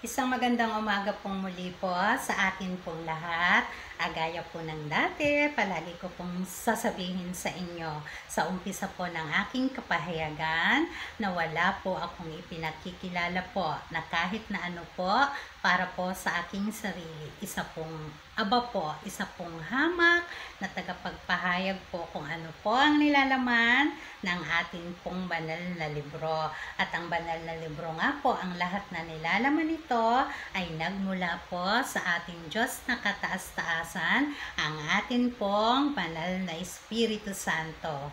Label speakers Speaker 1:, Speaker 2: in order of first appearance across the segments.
Speaker 1: Isang magandang umaga pong muli po sa atin pong lahat. Gaya po ng dati, palagi ko pong sasabihin sa inyo sa umpisa po ng aking kapahayagan na wala po akong ipinakikilala po na kahit na ano po para po sa aking sarili. Isa pong aba po, isa pong hamak na tagapagpahayag po kung ano po ang nilalaman ng ating pong banal na libro. At ang banal na libro nga po, ang lahat na nilalaman nito ay nagmula po sa ating Diyos na kataas-taasan, ang atin pong banal na Espiritu Santo.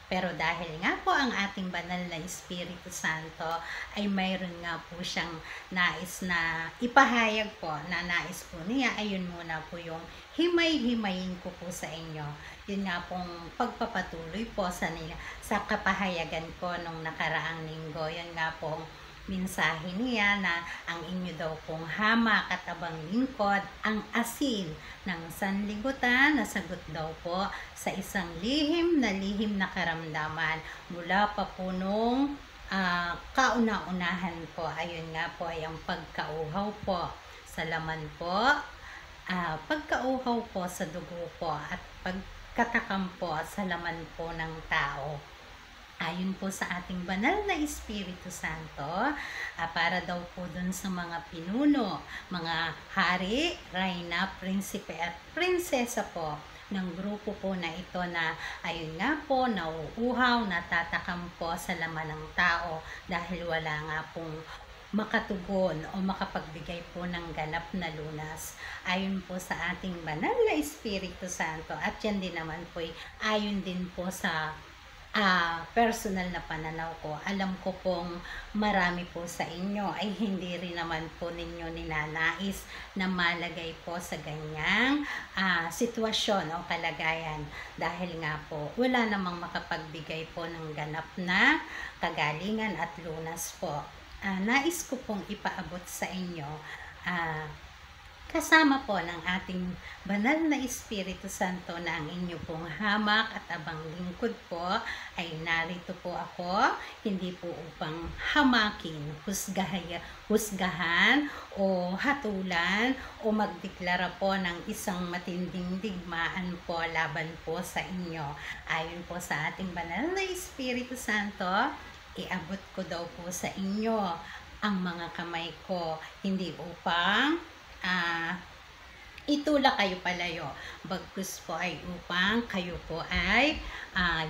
Speaker 1: Pero dahil nga po ang ating banal na Espiritu Santo ay mayroon nga po siyang nais na ipahayag po, na nais po niya, ayun muna po yung himay-himayin ko po sa inyo. Yun nga pong pagpapatuloy po sa kapahayagan ko nung nakaraang linggo. Yan nga pong mensahe niya na ang inyo daw pong hamak at abang lingkod, ang asin ng sanlibutan na sagot daw po sa isang lihim na karamdaman mula pa po nung kauna-unahan po. Ayun nga po ay ang pagkauhaw po sa laman po, pagkauhaw po sa dugo po, at pagkatakam po sa laman po ng tao. Ayon po sa ating banal na Espiritu Santo, para daw po dun sa mga pinuno, mga hari, reyna, prinsipe at prinsesa po ng grupo po na ito na ayun nga po, nauuhaw, natatakam po sa laman ng tao dahil wala nga pong makatugon o makapagbigay po ng ganap na lunas. Ayon po sa ating banal na Espiritu Santo, at yan din naman po ayon din po sa personal na pananaw ko. Alam ko pong marami po sa inyo ay hindi rin naman po ninyo ninanais na malagay po sa ganyang sitwasyon o kalagayan, dahil nga po wala namang makapagbigay po ng ganap na kagalingan at lunas po. Nais ko pong ipaabot sa inyo kasama po ng ating banal na Espiritu Santo na ang inyo pong hamak at abang lingkod po ay narito po ako, hindi po upang hamakin, husgahan o hatulan o magdeklara po ng isang matinding digmaan po laban po sa inyo. Ayon po sa ating banal na Espiritu Santo, iabot ko daw po sa inyo ang mga kamay ko, hindi upang itulak kayo palayo, bagkus po ay upang kayo po ay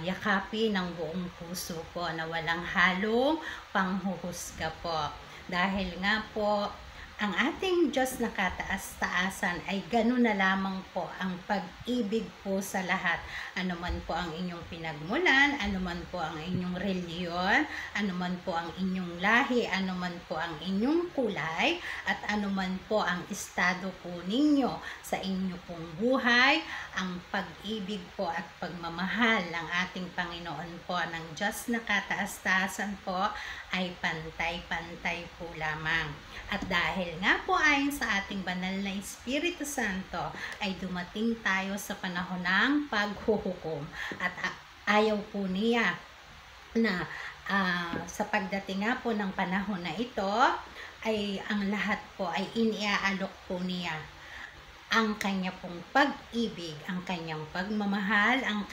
Speaker 1: yakapin ng buong puso po na walang halong panghuhusga po. Dahil nga po ang ating Diyos na kataas-taasan ay gano'n na lamang po ang pag-ibig po sa lahat. Ano man po ang inyong pinagmulan, ano man po ang inyong reliyon, ano man po ang inyong lahi, ano man po ang inyong kulay, at ano man po ang estado po ninyo sa inyo pong buhay, ang pag-ibig po at pagmamahal ng ating Panginoon po ng Diyos na kataas-taasan po ay pantay-pantay po lamang. At dahil nga po ayon sa ating banal na Espiritu Santo ay dumating tayo sa panahon ng paghuhukom, at ayaw po niya na sa pagdating nga po ng panahon na ito ay ang lahat po ay iniaalok po niya ang kanya pong pag-ibig, ang kanyang pagmamahal, ang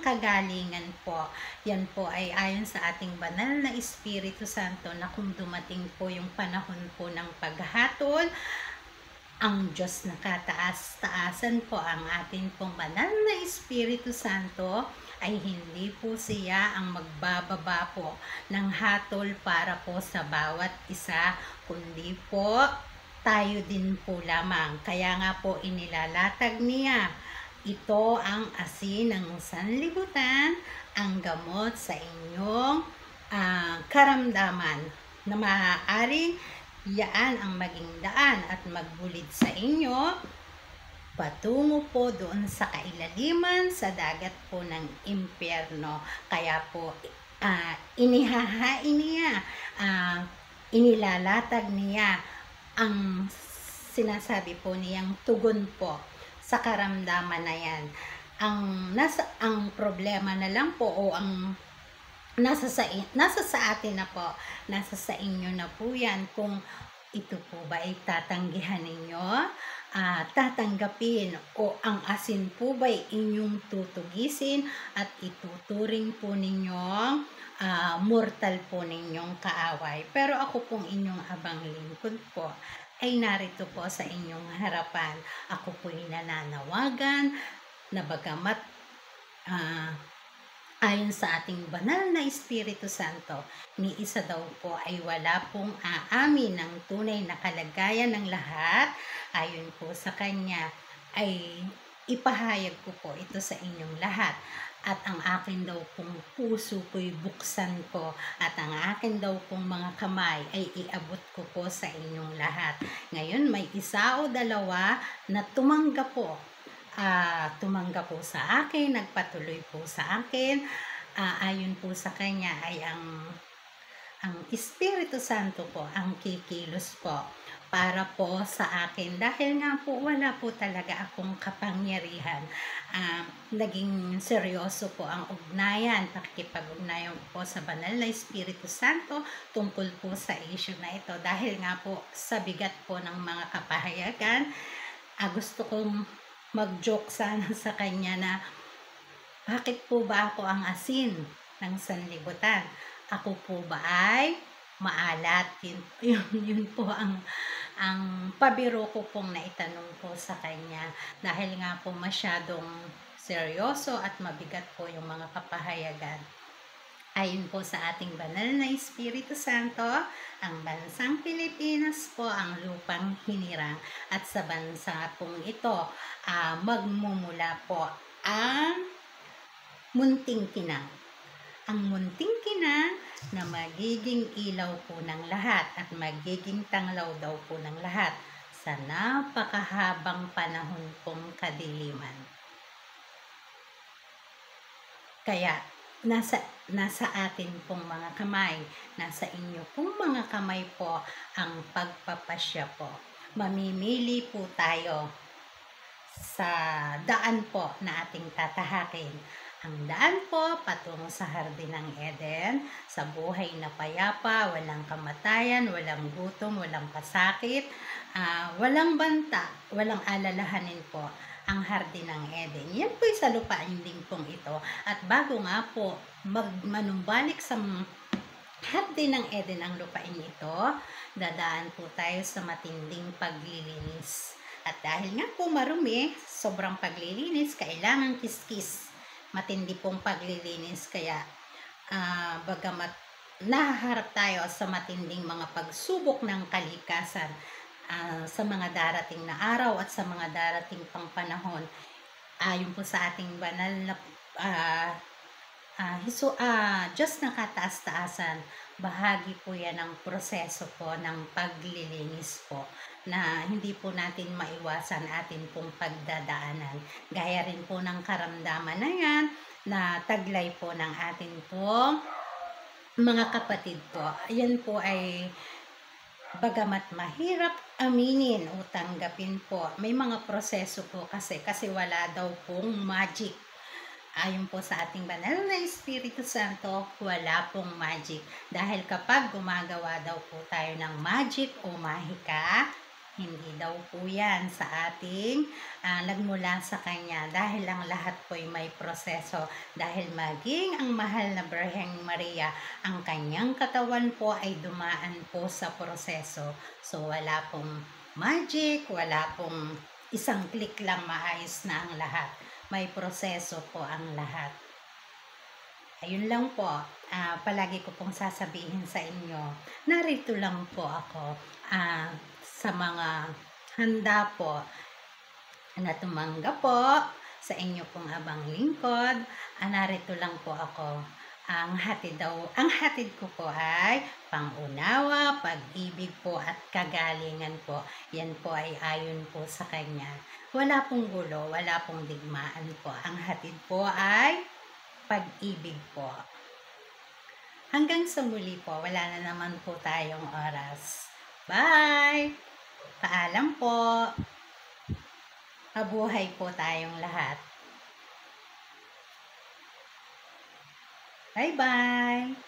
Speaker 1: kagalingan po. Yan po ay ayon sa ating banal na Espiritu Santo na kung dumating po yung panahon po ng paghatol, ang Diyos na kataas-taasan po, ang ating pong banal na Espiritu Santo, ay hindi po siya ang magbababa po ng hatol para po sa bawat isa, kundi po tayo din po lamang. Kaya nga po inilalatag niya, ito ang asin ng sanlibutan, ang gamot sa inyong karamdaman, na maaaring yaan ang maging daan at magbulid sa inyo patungo po doon sa kailaliman sa dagat po ng impyerno. Kaya po inihahain niya, inilalatag niya ang sinasabi po niyang tugon po sa karamdaman na yan. Ang problema na lang po o ang nasa sa atin na po, nasa sa inyo na po yan kung Ito po ba ay tatanggihan ninyo? Tatanggapin o ang asin po ba ay inyong tutugisin at ituturing po ninyong mortal po ninyong kaaway? Pero ako pong inyong abang lingkod po ay narito po sa inyong harapan. Ako po'y nananawagan na bagamat ayon sa ating banal na Espiritu Santo, ni isa daw po ay wala pong aamin ng tunay na kalagayan ng lahat. Ayon po sa Kanya ay ipahayag ko po ito sa inyong lahat. At ang akin daw pong puso ko'y buksan ko at ang akin daw pong mga kamay ay iabot ko po sa inyong lahat. Ngayon may isa o dalawa na tumanggap po sa akin, nagpatuloy po sa akin. Ayon po sa Kanya ay ang Espiritu Santo po ang kikilos po para po sa akin. Dahil nga po wala po talaga akong kapangyarihan. Naging seryoso po ang ugnayan, pakikipag-ugnayan po sa banal na Espiritu Santo tungkol po sa issue na ito. Dahil nga po sa bigat po ng mga kapahayagan, gusto kong mag-joke sana sa Kanya na bakit po ba ako ang asin ng sanlibutan? Ako po ba ay maalat? Yun po ang pabiro ko pong naitanong po sa Kanya. Dahil nga po masyadong seryoso at mabigat po yung mga kapahayagan. Ayon po sa ating banal na Espiritu Santo, ang bansang Pilipinas po ang lupang hinirang. At sa bansa pong ito, magmumula po ang munting kinang. Ang munting kinang na magiging ilaw po ng lahat at magiging tanglaw daw po ng lahat sa napakahabang panahon pong kadiliman. Kaya, nasa atin pong mga kamay, nasa inyo pong mga kamay po ang pagpapasya po. Mamimili po tayo sa daan po na ating tatahakin. Ang daan po patungo sa Hardin ng Eden, sa buhay na payapa, walang kamatayan, walang gutom, walang pasakit, walang banta, walang alalahanin po ang Hardin ng Eden. Yan po sa lupain din pong ito. At bago nga po manumbalik sa Hardin ng Eden ang lupain ito, dadaan po tayo sa matinding paglilinis. At dahil nga po marumi, sobrang paglilinis, kailangan kiskis. Matindi pong paglilinis, kaya bagamat nahaharap tayo sa matinding mga pagsubok ng kalikasan sa mga darating na araw at sa mga darating pang panahon, ayon po sa ating banal na Diyos na kataas-taasan, bahagi po yan ng proseso po ng paglilinis po na hindi po natin maiwasan atin pong pagdadaanan. Gaya rin po ng karamdaman na yan na taglay po ng atin pong mga kapatid po. Yan po ay bagamat mahirap aminin o tanggapin po, may mga proseso po kasi wala daw pong magic. Ayon po sa ating banal na Espiritu Santo, wala pong magic. Dahil kapag gumagawa daw po tayo ng magic o mahika, hindi daw po yan sa ating nagmula sa Kanya. Dahil ang lahat po ay may proseso. Dahil maging ang mahal na Birheng Maria, ang kanyang katawan po ay dumaan po sa proseso. So wala pong magic, wala pong isang click lang maayos na ang lahat. May proseso po ang lahat. Ayun lang po, palagi ko pong sasabihin sa inyo, narito lang po ako sa mga handa po na tumanggap po sa inyo pong abang lingkod. Narito lang po ako. Ang hatid ko po ay pangunawa, pag-ibig po at kagalingan po. Yan po ay ayon po sa Kanya. Wala pong gulo, wala pong digmaan po. Ang hatid po ay pag-ibig po. Hanggang sa muli po, wala na naman po tayong oras. Bye! Paalam po. Mabuhay po tayong lahat. Bye-bye!